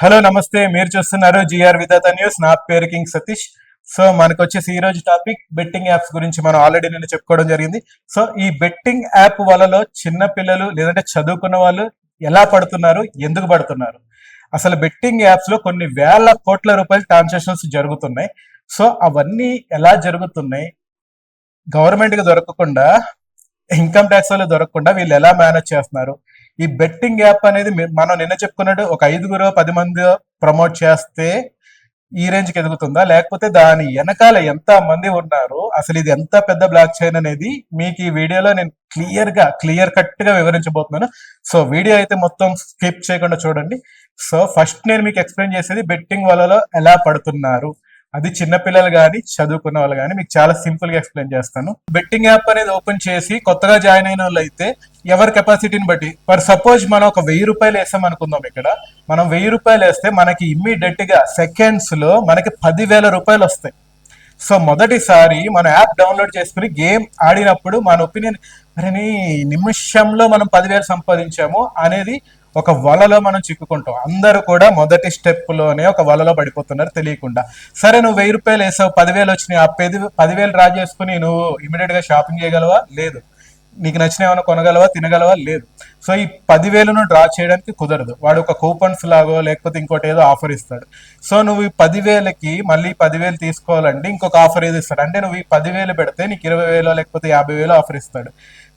Hello నమస్తే, మీరు చూస్తున్నారు జిఆర్ విధాత న్యూస్. నా పేరు కింగ్ సతీష్. సో మనకు వచ్చేసి ఈ రోజు టాపిక్ బెట్టింగ్ యాప్స్ గురించి మనం ఆల్రెడీ నేను చెప్పుకోవడం జరిగింది. సో ఈ బెట్టింగ్ యాప్ వలలో చిన్న పిల్లలు లేదంటే చదువుకున్న వాళ్ళు ఎలా పడుతున్నారు, ఎందుకు పడుతున్నారు? అసలు బెట్టింగ్ యాప్స్ లో కొన్ని వేల కోట్ల రూపాయల ట్రాన్సాక్షన్స్ జరుగుతున్నాయి. సో అవన్నీ ఎలా జరుగుతున్నాయి? గవర్నమెంట్ కి దొరకకుండా, ఇన్కమ్ ట్యాక్స్ వాళ్ళు దొరకకుండా వీళ్ళు ఎలా మేనేజ్ చేస్తున్నారు? ఈ బెట్టింగ్ యాప్ అనేది మనం నిన్న చెప్పుకున్నట్టు ఒక 5-10 మంది ప్రమోట్ చేస్తే ఈ రేంజ్కి ఎదుగుతుందా, లేకపోతే దాని వెనకాల ఎంత మంది ఉన్నారు, అసలు ఇది ఎంత పెద్ద బ్లాక్ చైన్ అనేది మీకు ఈ వీడియోలో నేను క్లియర్ కట్ గా వివరించబోతున్నాను. సో వీడియో అయితే మొత్తం స్కిప్ చేయకుండా చూడండి. సో ఫస్ట్ నేను మీకు ఎక్స్ప్లెయిన్ చేసేది బెట్టింగ్ వాళ్ళలో ఎలా పడుతున్నారు, అది చిన్నపిల్లలు కానీ చదువుకున్న వాళ్ళు కానీ మీకు చాలా సింపుల్ గా ఎక్స్ప్లెయిన్ చేస్తాను. బెట్టింగ్ యాప్ అనేది ఓపెన్ చేసి కొత్తగా జాయిన్ అయిన వాళ్ళు అయితే ఎవరి కెపాసిటీని బట్టి, ఫర్ సపోజ్ మనం ఒక 1000 రూపాయలు వేసాం అనుకుందాం. ఇక్కడ మనం 1000 రూపాయలు వేస్తే మనకి ఇమ్మీడియట్ గా సెకండ్స్ లో మనకి 10,000 రూపాయలు వస్తాయి. సో మొదటిసారి మన యాప్ డౌన్లోడ్ చేసుకుని గేమ్ ఆడినప్పుడు మన ఒపీనియన్, అరే నిమిషంలో మనం 10,000 సంపాదించాము అనేది ఒక వలలో మనం చిక్కుకుంటాం. అందరూ కూడా మొదటి స్టెప్ లోనే ఒక వలలో పడిపోతున్నారు తెలియకుండా. సరే, నువ్వు 1000 రూపాయలు వేసావు, 10,000 వచ్చినాయి. ఆ 10,000 డ్రా చేసుకుని నువ్వు ఇమీడియట్ గా షాపింగ్ చేయగలవా? లేదు. నీకు నచ్చిన ఏమైనా కొనగలవా, తినగలవా? లేదు. సో ఈ 10,000ను డ్రా చేయడానికి కుదరదు. వాడు ఒక కూపన్స్ లాగో లేకపోతే ఇంకోటి ఏదో ఆఫర్ ఇస్తాడు. సో నువ్వు ఈ 10,000కి మళ్ళీ 10,000 తీసుకోవాలంటే ఇంకొక ఆఫర్ ఏదో ఇస్తాడు. అంటే నువ్వు ఈ 10,000 పెడితే నీకు 20,000 లేకపోతే 50,000 ఆఫర్ ఇస్తాడు.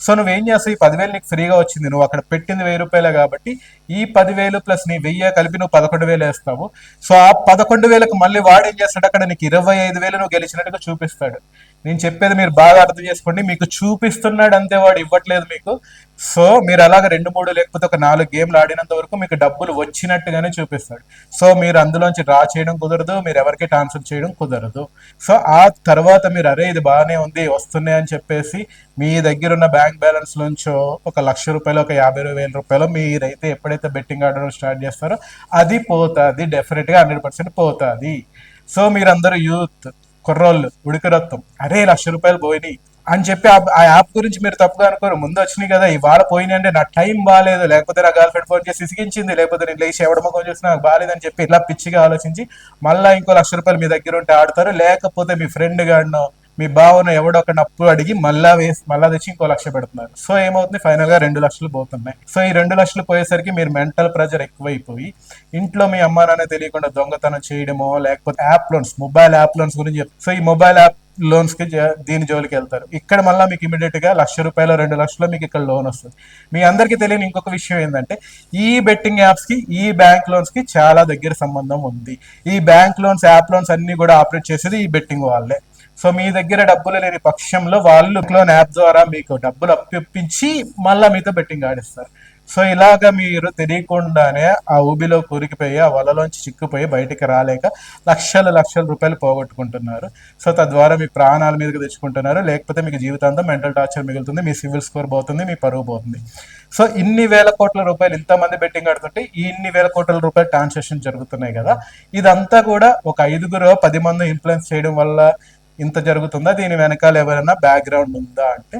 సో నువ్వేం చేస్తావు? ఈ 10,000 నీకు ఫ్రీగా వచ్చింది, నువ్వు అక్కడ పెట్టింది 1000 రూపాయలే కాబట్టి ఈ 10,000 ప్లస్ నీ 1000 కలిపి నువ్వు 11,000 వేస్తావు. సో ఆ 11,000కి మళ్ళీ వాడు ఏం చేస్తాడు? అక్కడ నీకు 25,000 నువ్వు గెలిచినట్టుగా చూపిస్తాడు. నేను చెప్పేది మీరు బాగా అర్థం చేసుకోండి. మీకు చూపిస్తున్నాడు అంతే, వాడు ఇవ్వట్లేదు మీకు. సో మీరు అలాగ 2-3 లేకపోతే ఒక 4 గేమ్లు ఆడినంత వరకు మీకు డబ్బులు వచ్చినట్టుగానే చూపిస్తాడు. సో మీరు అందులోంచి డ్రా చేయడం కుదరదు, మీరు ఎవరికి ట్రాన్స్ఫర్ చేయడం కుదరదు. సో ఆ తర్వాత మీరు అరే ఇది బాగానే ఉంది వస్తున్నాయి అని చెప్పేసి మీ దగ్గర ఉన్న బ్యాంక్ బ్యాలెన్స్ నుంచో ఒక 1,00,000 రూపాయలు, ఒక 50,000 రూపాయలు మీరైతే ఎప్పుడైతే బెట్టింగ్ ఆడడం స్టార్ట్ చేస్తారో అది పోతుంది, డెఫినెట్ గా 100% పోతుంది. సో మీరందరూ యూత్ కుర్రోళ్ళు ఉడికిరత్తం, అరే 1,00,000 రూపాయలు పోయినాయి అని చెప్పి ఆ యాప్ గురించి మీరు తప్పుగా అనుకోరు. ముందు వచ్చినాయి కదా, ఇవాళ పోయినాయి అంటే నా టైం బాగాలేదు, లేకపోతే నా గర్ల్ ఫ్రెండ్ ఫోన్ చేసి ఇసిగించింది, లేకపోతే నేను లేచి ఎవడమో ఫోన్ చేసి నాకు బాగాలేదని చెప్పి ఇట్లా పిచ్చిగా ఆలోచించి మళ్ళీ ఇంకో 1,00,000 రూపాయలు మీ దగ్గర ఉంటే ఆడతారు. లేకపోతే మీ ఫ్రెండ్ గాడినో మీ బావను ఎవడో ఒక అప్పు అడిగి మళ్ళా తెచ్చి ఇంకో 1,00,000 పెడుతున్నారు. సో ఏమవుతుంది? ఫైనల్ గా 2,00,000 పోతున్నాయి. సో ఈ 2,00,000 పోయేసరికి మీరు మెంటల్ ప్రెజర్ ఎక్కువైపోయి ఇంట్లో మీ అమ్మా నాన్న తెలియకుండా దొంగతనం చేయడమో, లేకపోతే app loans, mobile app loans గురించి సో ఈ మొబైల్ యాప్ లోన్స్ కి దీని జోలికి వెళ్తారు. ఇక్కడ మళ్ళీ మీకు ఇమీడియట్ గా 1,00,000 రూపాయలు 2,00,000 మీకు ఇక్కడ లోన్ వస్తుంది. మీ అందరికీ తెలియని ఇంకొక విషయం ఏంటంటే ఈ బెట్టింగ్ యాప్స్ కి ఈ బ్యాంక్ లోన్స్ కి చాలా దగ్గర సంబంధం ఉంది. ఈ బ్యాంక్ లోన్స్, యాప్ లోన్స్ అన్ని కూడా ఆపరేట్ చేసేది ఈ బెట్టింగ్ వాళ్ళే. సో మీ దగ్గర డబ్బులు లేని పక్షంలో వాళ్ళు క్లోన్ యాప్ ద్వారా మీకు డబ్బులు అప్పిప్పించి మళ్ళీ మీతో బెట్టింగ్ ఆడిస్తారు. సో ఇలాగా మీరు తెలియకుండానే ఆ ఊబిలో కూరికిపోయి, ఆ వలలోంచి చిక్కుపోయి బయటికి రాలేక లక్షల రూపాయలు పోగొట్టుకుంటున్నారు. సో తద్వారా మీ ప్రాణాల మీదకి తెచ్చుకుంటున్నారు. లేకపోతే మీకు జీవితాంతం మెంటల్ టార్చర్ మిగులుతుంది, మీ సివిల్ స్కోర్ పోతుంది, మీ పరువు పోతుంది. సో ఇన్ని వేల కోట్ల రూపాయలు ఇంతమంది బెట్టింగ్ ఆడుతుంటే ఈ ఇన్ని వేల కోట్ల రూపాయలు ట్రాన్సాక్షన్ జరుగుతున్నాయి కదా, ఇదంతా కూడా ఒక 5-10 మంది ఇన్ఫ్లుయెన్స్ చేయడం వల్ల ఇంత జరుగుతుందా? దీని వెనకాల ఎవరైనా బ్యాక్గ్రౌండ్ ఉందా అంటే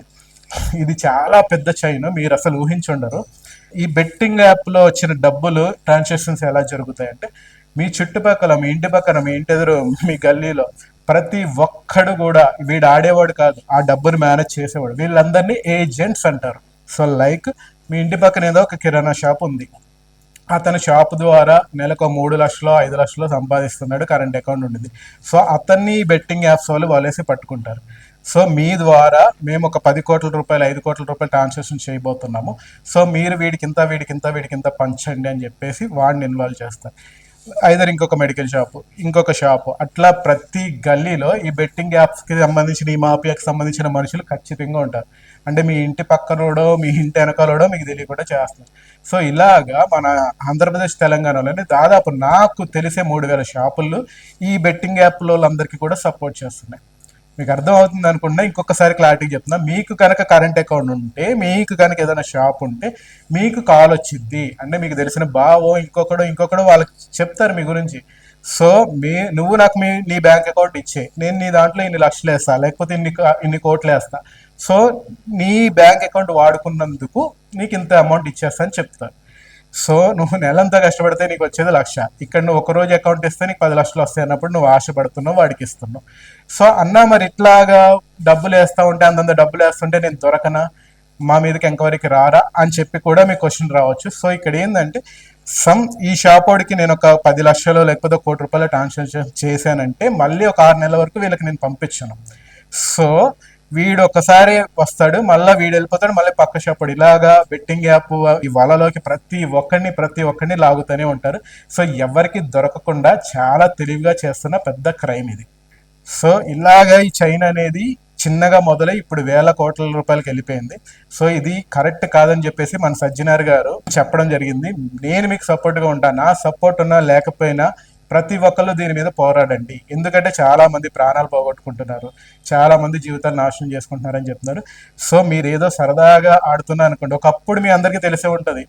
ఇది చాలా పెద్ద చైన్, మీరు అసలు ఊహించుండరు. ఈ బెట్టింగ్ యాప్ లో వచ్చిన డబ్బులు ట్రాన్సాక్షన్స్ ఎలా జరుగుతాయంటే మీ చుట్టుపక్కల, మీ ఇంటి పక్కన, మీ ఇంటి ఎదురు, మీ గల్లీలో ప్రతి ఒక్కడు కూడా వీడు ఆడేవాడు కాదు, ఆ డబ్బుని మేనేజ్ చేసేవాడు. వీళ్ళందరినీ ఏజెంట్స్ అంటారు. సో లైక్ మీ ఇంటి పక్కన ఏదో ఒక కిరాణా షాప్ ఉంది, అతని షాప్ ద్వారా నెలకు 3,00,000 5,00,000 సంపాదిస్తున్నాడు, కరెంట్ అకౌంట్ ఉండింది. సో అతన్ని బెట్టింగ్ యాప్స్ వాళ్ళు వాళ్ళేసి పట్టుకుంటారు. సో మీ ద్వారా మేము ఒక 10 కోట్ల రూపాయలు, 5 కోట్ల రూపాయలు ట్రాన్సాక్షన్ చేయబోతున్నాము. సో మీరు వీడికింత పంచండి అని చెప్పేసి వాడిని ఇన్వాల్వ్ చేస్తారు. ఐదర్ ఇంకొక మెడికల్ షాపు, ఇంకొక షాపు, అట్లా ప్రతి గల్లీలో ఈ బెట్టింగ్ యాప్స్కి సంబంధించిన, ఈ మాఫియాకి సంబంధించిన మనుషులు ఖచ్చితంగా ఉంటారు. అంటే మీ ఇంటి పక్కనోడో మీ ఇంటి వెనకాలోడో మీకు తెలియకుండా చేస్తారు. సో ఇలాగా మన ఆంధ్రప్రదేశ్, తెలంగాణలోనే దాదాపు నాకు తెలిసే 3,000 షాపులు ఈ బెట్టింగ్ యాప్లో అందరికీ కూడా సపోర్ట్ చేస్తున్నాయి. మీకు అర్థం అవుతుంది అనుకుంటున్నా. ఇంకొకసారి క్లారిటీ చెప్తున్నా. మీకు కనుక కరెంట్ అకౌంట్ ఉంటే, మీకు కనుక ఏదైనా షాప్ ఉంటే మీకు కాల్ వచ్చింది అంటే మీకు తెలిసిన బావో ఇంకొకడో వాళ్ళకి చెప్తారు మీ గురించి. సో నువ్వు నాకు నీ బ్యాంక్ అకౌంట్ ఇచ్చే, నేను నీ దాంట్లో ఇన్ని లక్షలు వేస్తా, లేకపోతే ఇన్ని కోట్లు వేస్తా. సో నీ బ్యాంక్ అకౌంట్ వాడుకున్నందుకు నీకు ఇంత అమౌంట్ ఇచ్చేస్తా అని చెప్తారు. సో నువ్వు నెలంతా కష్టపడితే నీకు వచ్చేది 1,00,000. ఇక్కడ నువ్వు ఒక రోజు అకౌంట్ ఇస్తే నీకు 10 లక్షలు వస్తాయి అన్నప్పుడు నువ్వు ఆశపడుతున్నావు, వాడికి ఇస్తున్నావు. సో అన్నా మరి ఇట్లాగా డబ్బులు వేస్తా ఉంటే, అంతంత డబ్బులు వేస్తుంటే నేను దొరకనా, మా మీదకి ఎంక్వైరీకి రారా అని చెప్పి కూడా మీకు క్వశ్చన్ రావచ్చు. సో ఇక్కడ ఏంటంటే ఈ షాప్ వాడికి నేను ఒక 10 లక్షలు లేకపోతే ₹1,00,00,000 ట్రాన్సాక్షన్ చేశానంటే మళ్ళీ ఒక 6 నెలల వరకు వీళ్ళకి నేను పంపించను. సో వీడు ఒకసారి వస్తాడు, మళ్ళీ వీడు వెళ్ళిపోతాడు, మళ్ళీ పక్క షాప్ వాడు. ఇలాగా బెట్టింగ్ యాప్ ఈ వలలోకి ప్రతి ఒక్కరిని లాగుతూనే ఉంటారు. సో ఎవరికి దొరకకుండా చాలా తెలివిగా చేస్తున్న పెద్ద క్రైమ్ ఇది. సో ఇలాగా ఈ చైన్ అనేది చిన్నగా మొదలై ఇప్పుడు వేల కోట్ల రూపాయలకి వెళ్ళిపోయింది. సో ఇది కరెక్ట్ కాదని చెప్పేసి మన సజ్జనార్ గారు చెప్పడం జరిగింది. నేను మీకు సపోర్ట్గా ఉంటాను. నా సపోర్ట్ ఉన్నా లేకపోయినా ప్రతి ఒక్కళ్ళు దీని మీద పోరాడండి. ఎందుకంటే చాలా మంది ప్రాణాలు పోగొట్టుకుంటున్నారు, చాలా మంది జీవితాలు నాశనం చేసుకుంటున్నారని చెప్తున్నారు. సో మీరు ఏదో సరదాగా ఆడుతున్నా అనుకోండి, ఒకప్పుడు మీ అందరికీ తెలిసే ఉంటుంది,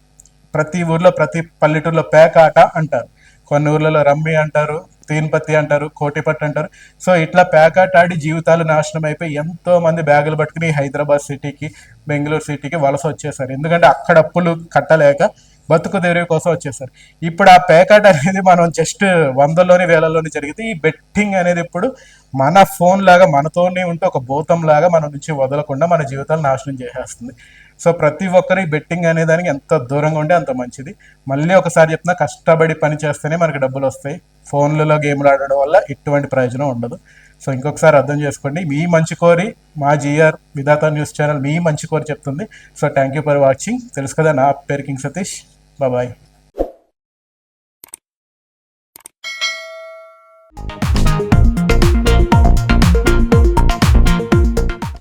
ప్రతి ఊర్లో ప్రతి పల్లెటూరులో పేకాట అంటారు, కొన్ని ఊర్లలో రమ్మి అంటారు, తీన్పత్తి అంటారు, కోటిపట్టు అంటారు. సో ఇట్లా పేకాట ఆడి జీవితాలు నాశనం అయిపోయి ఎంతో మంది బ్యాగులు పట్టుకుని హైదరాబాద్ సిటీకి, బెంగళూరు సిటీకి వలస వచ్చేసారు. ఎందుకంటే అక్కడ అప్పులు కట్టలేక బతుకు తెరువు కోసం వచ్చేసారు. ఇప్పుడు ఆ పేకాట అనేది మనం జస్ట్ 100లోని 1000లోని జరిగితే, ఈ బెట్టింగ్ అనేది ఇప్పుడు మన ఫోన్ లాగా మనతోనే ఉంటే ఒక భూతం లాగా మన నుంచి వదలకుండా మన జీవితాలు నాశనం చేసేస్తుంది. సో ప్రతి ఒక్కరి బెట్టింగ్ అనే దానికి ఎంత దూరంగా ఉంటే అంత మంచిది. మళ్ళీ ఒకసారి చెప్తున్నా, కష్టపడి పని చేస్తేనే మనకి డబ్బులు వస్తాయి. ఫోన్లలో గేమ్లు ఆడడం వల్ల ఎటువంటి ప్రయోజనం ఉండదు. సో ఇంకొకసారి అర్థం చేసుకోండి. మీ మంచి కోరి మా జిఆర్ విధాత న్యూస్ ఛానల్ మీ మంచి కోరి చెప్తుంది. So thank you for watching. తెలుసు కదా, నా పేరు కింగ్ సతీష్. బాయ్.